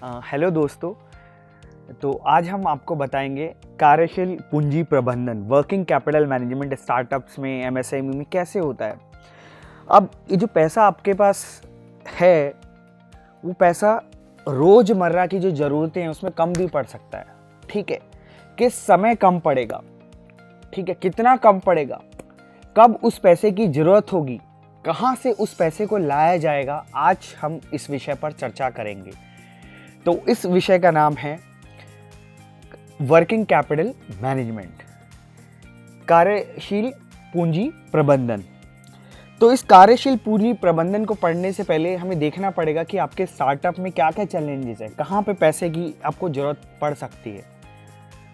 Hello दोस्तों। तो आज हम आपको बताएंगे कार्यशील पूंजी प्रबंधन, वर्किंग कैपिटल मैनेजमेंट स्टार्टअप्स में, एमएसएमई में कैसे होता है। अब ये जो पैसा आपके पास है वो पैसा रोज़मर्रा की जो ज़रूरतें हैं उसमें कम भी पड़ सकता है। ठीक है, किस समय कम पड़ेगा, ठीक है, कितना कम पड़ेगा, कब उस पैसे की ज़रूरत होगी, कहाँ से उस पैसे को लाया जाएगा, आज हम इस विषय पर चर्चा करेंगे। तो इस विषय का नाम है वर्किंग कैपिटल मैनेजमेंट, कार्यशील पूंजी प्रबंधन। तो इस कार्यशील पूंजी प्रबंधन को पढ़ने से पहले हमें देखना पड़ेगा कि आपके स्टार्टअप में क्या क्या चैलेंजेस है, कहाँ पे पैसे की आपको ज़रूरत पड़ सकती है,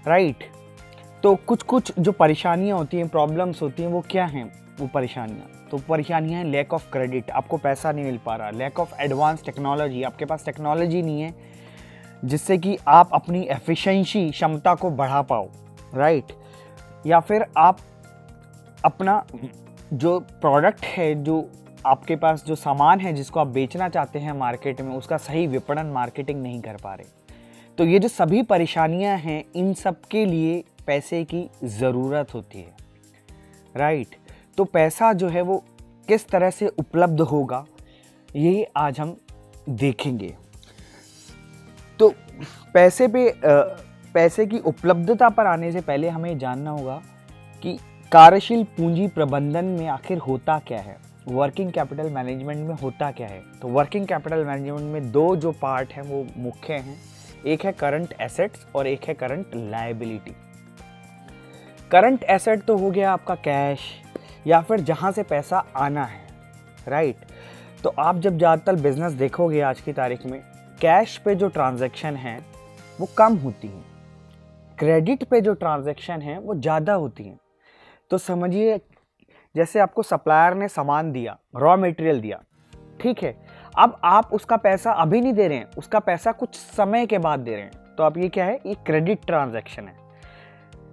राइट। तो कुछ जो परेशानियाँ होती हैं, प्रॉब्लम्स होती हैं, वो क्या हैं वो परेशानियाँ। तो परेशानियाँ हैं लैक ऑफ क्रेडिट, आपको पैसा नहीं मिल पा रहा, लैक ऑफ एडवांस टेक्नोलॉजी, आपके पास टेक्नोलॉजी नहीं है जिससे कि आप अपनी एफिशिएंसी, क्षमता को बढ़ा पाओ, राइट। या फिर आप अपना जो प्रोडक्ट है, जो आपके पास जो सामान है जिसको आप बेचना चाहते हैं मार्केट में, उसका सही विपणन, मार्केटिंग नहीं कर पा रहे। तो ये जो सभी परेशानियां हैं, इन सब के लिए पैसे की ज़रूरत होती है, राइट। तो पैसा जो है वो किस तरह से उपलब्ध होगा, ये आज हम देखेंगे। तो पैसे की उपलब्धता पर आने से पहले हमें जानना होगा कि कार्यशील पूंजी प्रबंधन में आखिर होता क्या है, वर्किंग कैपिटल मैनेजमेंट में होता क्या है। तो वर्किंग कैपिटल मैनेजमेंट में दो जो पार्ट हैं वो मुख्य हैं, एक है करंट एसेट्स और एक है करंट लायबिलिटी। करंट एसेट तो हो गया आपका कैश या फिर जहाँ से पैसा आना है, राइट। तो आप जब ज़्यादातर बिजनेस देखोगे आज की तारीख में, कैश पे जो ट्रांजैक्शन हैं वो कम होती हैं, क्रेडिट पे जो ट्रांजैक्शन हैं वो ज़्यादा होती हैं। तो समझिए जैसे आपको सप्लायर ने सामान दिया, रॉ मटेरियल दिया, ठीक है, अब आप उसका पैसा अभी नहीं दे रहे हैं, उसका पैसा कुछ समय के बाद दे रहे हैं, तो अब ये क्या है, ये क्रेडिट ट्रांजैक्शन है।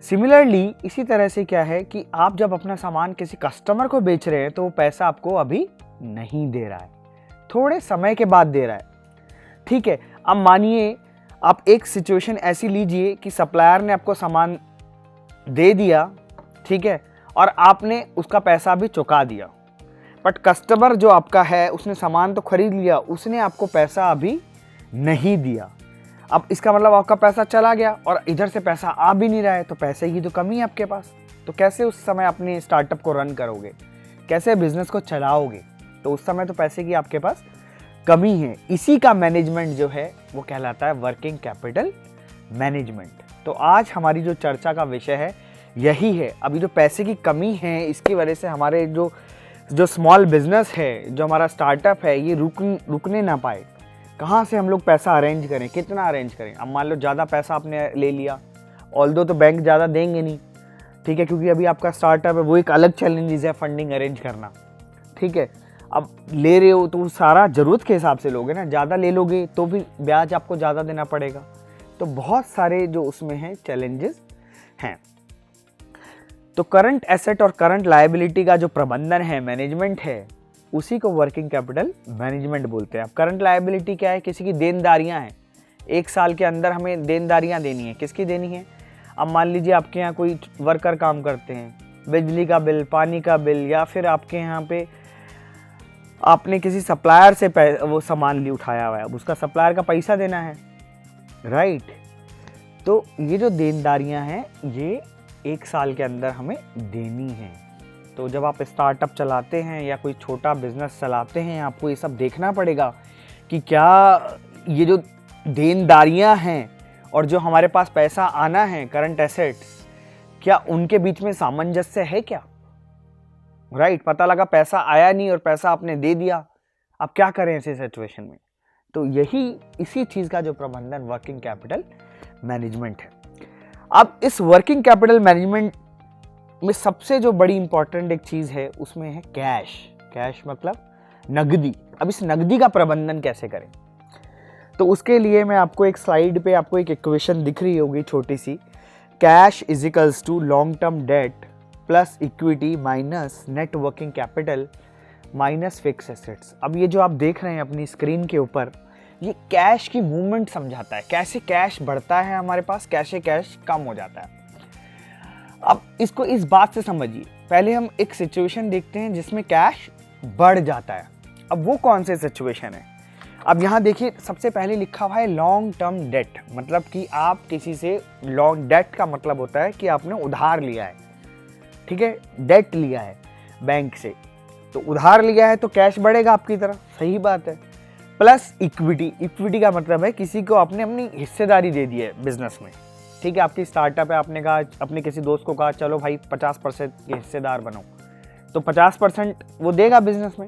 सिमिलरली इसी तरह से क्या है कि आप जब अपना सामान किसी कस्टमर को बेच रहे हैं तो वो पैसा आपको अभी नहीं दे रहा है, थोड़े समय के बाद दे रहा है, ठीक है। अब मानिए आप एक सिचुएशन ऐसी लीजिए कि सप्लायर ने आपको सामान दे दिया, ठीक है, और आपने उसका पैसा भी चुका दिया, बट कस्टमर जो आपका है उसने सामान तो खरीद लिया, उसने आपको पैसा अभी नहीं दिया। अब इसका मतलब आपका पैसा चला गया और इधर से पैसा आ भी नहीं रहा है, तो पैसे की तो कमी है आपके पास। तो कैसे उस समय अपने स्टार्टअप को रन करोगे, कैसे बिजनेस को चलाओगे, तो उस समय तो पैसे की आपके पास कमी है। इसी का मैनेजमेंट जो है वो कहलाता है वर्किंग कैपिटल मैनेजमेंट। तो आज हमारी जो चर्चा का विषय है यही है। अभी जो पैसे की कमी है, इसकी वजह से हमारे जो स्मॉल बिजनेस है, जो हमारा स्टार्टअप है, ये रुकने ना पाए। कहाँ से हम लोग पैसा अरेंज करें, कितना अरेंज करें। अब मान लो ज़्यादा पैसा आपने ले लिया, ऑल्दो तो बैंक ज़्यादा देंगे नहीं, ठीक है, क्योंकि अभी आपका स्टार्टअप है, वो एक अलग चैलेंजेस है फंडिंग अरेंज करना, ठीक है। अब ले रहे हो तो सारा ज़रूरत के हिसाब से लोगे ना, ज़्यादा ले लोगे तो भी ब्याज आपको ज़्यादा देना पड़ेगा। तो बहुत सारे जो उसमें हैं चैलेंजेस हैं। तो करंट एसेट और करंट लायबिलिटी का जो प्रबंधन है, मैनेजमेंट है, उसी को वर्किंग कैपिटल मैनेजमेंट बोलते हैं। अब करंट लायबिलिटी क्या है, किसी की देनदारियां हैं, एक साल के अंदर हमें देनदारियां देनी है। किसकी देनी है, अब मान लीजिए आपके यहाँ कोई वर्कर काम करते हैं, बिजली का बिल, पानी का बिल, या फिर आपके यहाँ पे आपने किसी सप्लायर से वो सामान उठाया हुआ है, अब उसका सप्लायर का पैसा देना है, राइट। तो ये जो देनदारियां हैं ये एक साल के अंदर हमें देनी है। तो जब आप स्टार्टअप चलाते हैं या कोई छोटा बिजनेस चलाते हैं, आपको ये सब देखना पड़ेगा कि क्या ये जो देनदारियां हैं और जो हमारे पास पैसा आना है, करंट एसेट्स, क्या उनके बीच में सामंजस्य है क्या, राइट। पता लगा पैसा आया नहीं और पैसा आपने दे दिया, अब क्या करें ऐसे सिचुएशन में। तो इसी चीज़ का जो प्रबंधन वर्किंग कैपिटल मैनेजमेंट है। अब इस वर्किंग कैपिटल मैनेजमेंट में सबसे जो बड़ी इंपॉर्टेंट एक चीज़ है उसमें है कैश। कैश मतलब नगदी। अब इस नगदी का प्रबंधन कैसे करें, तो उसके लिए मैं आपको एक स्लाइड पे आपको एक इक्वेशन दिख रही होगी छोटी सी, cash is equals to long term debt plus equity minus net working capital minus fix assets. अब ये जो आप देख रहे हैं अपनी स्क्रीन के ऊपर, ये कैश की मूवमेंट समझाता है, कैसे कैश बढ़ता है हमारे पास, कैसे कैश कम हो जाता है। अब इसको इस बात से समझिए, पहले हम एक सिचुएशन देखते हैं जिसमें कैश बढ़ जाता है। अब वो कौन से सिचुएशन है? अब यहाँ देखिए, सबसे पहले लिखा हुआ है लॉन्ग टर्म डेट, मतलब कि आप किसी से लॉन्ग डेट का मतलब होता है कि आपने उधार लिया है, ठीक है, डेट लिया है बैंक से, तो उधार लिया है तो कैश बढ़ेगा आपकी तरफ, सही बात है। प्लस इक्विटी, इक्विटी का मतलब है किसी को आपने अपनी हिस्सेदारी दे दी है बिजनेस में, ठीक है, आपकी स्टार्टअप है, आपने कहा, अपने किसी दोस्त को कहा चलो भाई 50% के हिस्सेदार बनो, तो 50% वो देगा बिजनेस में,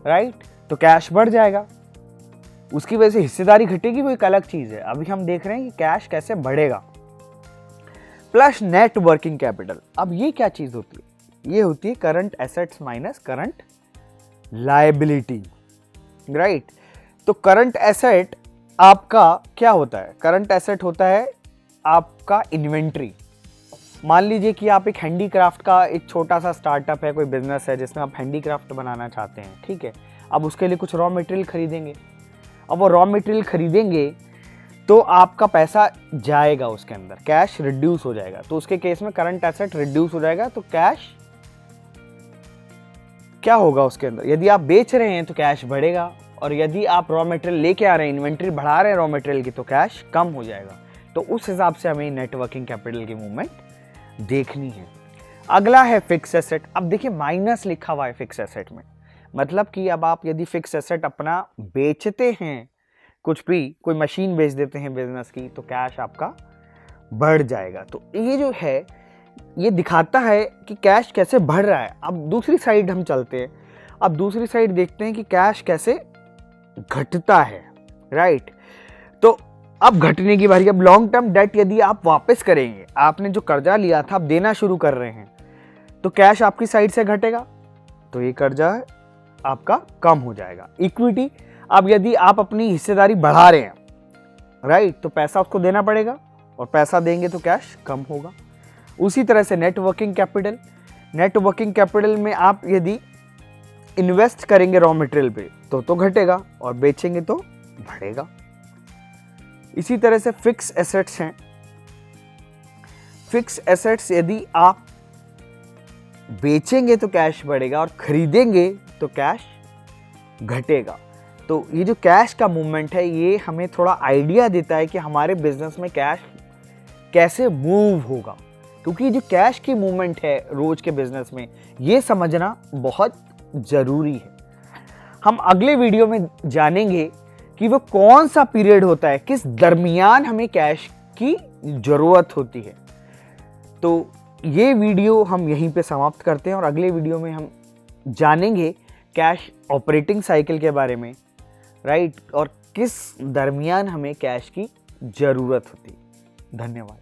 राइट, तो कैश बढ़ जाएगा। उसकी वजह से हिस्सेदारी घटेगी, वो एक अलग चीज है। अभी हम देख रहे हैं कि कैश कैसे बढ़ेगा। प्लस नेट वर्किंग कैपिटल, अब ये क्या चीज होती है? ये होती है current assets minus current liability, right. तो करंट एसेट आपका क्या होता है? करंट एसेट होता है आपका इन्वेंट्री। मान लीजिए कि आप एक हैंडीक्राफ्ट का एक छोटा सा स्टार्टअप है, कोई बिजनेस है जिसमें आप हैंडीक्राफ्ट बनाना चाहते हैं, ठीक है। अब उसके लिए कुछ रॉ मटेरियल खरीदेंगे, अब वो रॉ मटेरियल खरीदेंगे तो आपका पैसा जाएगा उसके अंदर, कैश रिड्यूस हो जाएगा। तो उसके केस में करंट एसेट रिड्यूस हो जाएगा, तो कैश क्या होगा उसके अंदर? यदि आप बेच रहे हैं तो कैश बढ़ेगा, और यदि आप रॉ मटेरियल लेके आ रहे हैं, इन्वेंट्री बढ़ा रहे हैं रॉ मटेरियल की, तो कैश कम हो जाएगा। तो उस हिसाब से हमें नेट वर्किंग कैपिटल की मूवमेंट देखनी है। अगला है फिक्स एसेट। अब देखिए माइनस लिखा हुआ है फिक्स एसेट में, मतलब कि अब आप यदि फिक्स एसेट अपना बेचते हैं, कुछ भी कोई मशीन बेच देते हैं बिजनेस की, तो कैश आपका बढ़ जाएगा। तो ये जो है ये दिखाता है कि कैश कैसे बढ़ रहा है। अब दूसरी साइड हम चलते हैं, अब दूसरी साइड देखते हैं कि कैश कैसे घटता है, राइट। तो अब घटने की बारी। अब लॉन्ग टर्म डेट यदि आप वापस करेंगे, आपने जो कर्जा लिया था आप देना शुरू कर रहे हैं, तो कैश आपकी साइड से घटेगा, तो ये कर्जा आपका कम हो जाएगा। इक्विटी, अब यदि आप अपनी हिस्सेदारी बढ़ा रहे हैं, राइट, तो पैसा उसको देना पड़ेगा, और पैसा देंगे तो कैश कम होगा। उसी तरह से net working capital, net working capital में आप यदि इन्वेस्ट करेंगे रॉ मटेरियल पे तो घटेगा, और बेचेंगे तो बढ़ेगा। इसी तरह से फिक्स एसेट्स हैं। फिक्स एसेट्स यदि आप बेचेंगे तो कैश बढ़ेगा, और खरीदेंगे तो कैश घटेगा। तो ये जो कैश का मूवमेंट है ये हमें थोड़ा आइडिया देता है कि हमारे बिजनेस में कैश कैसे मूव होगा, क्योंकि जो कैश की मूवमेंट है रोज के बिजनेस में, ये समझना बहुत जरूरी है। हम अगले वीडियो में जानेंगे कि वो कौन सा पीरियड होता है, किस दरमियान हमें कैश की जरूरत होती है। तो ये वीडियो हम यहीं पे समाप्त करते हैं, और अगले वीडियो में हम जानेंगे कैश ऑपरेटिंग साइकिल के बारे में, राइट, और किस दरमियान हमें कैश की जरूरत होती है। धन्यवाद।